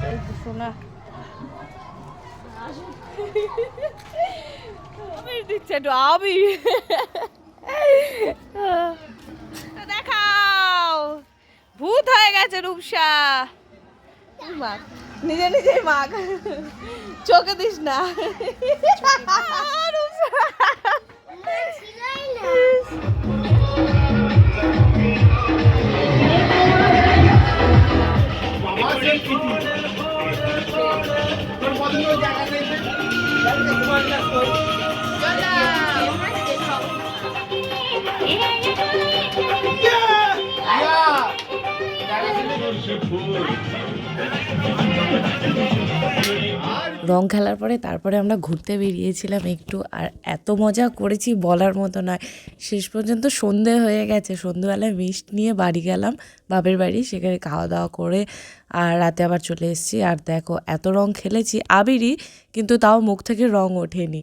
এই তো শোনা আবির দিচ্ছে একটু আবির দেখাও ভূত হয়ে গেছে রূপসা মাখ নিজে নিজেই মাখ চোখে দিস না রূপসা রং খেলার পরে তারপরে আমরা ঘুরতে বেরিয়েছিলাম একটু, আর এত মজা করেছি বলার মতো নয়। শেষ পর্যন্ত সন্ধে হয়ে গেছে, সন্ধেবেলায় মিষ্টি নিয়ে বাড়ি গেলাম বাপের বাড়ি, সেখানে খাওয়া দাওয়া করে আর রাতে আবার চলে এসেছি। আর দেখো এত রং খেলেছি আবিরই, কিন্তু তাও মুখ থেকে রং ওঠেনি।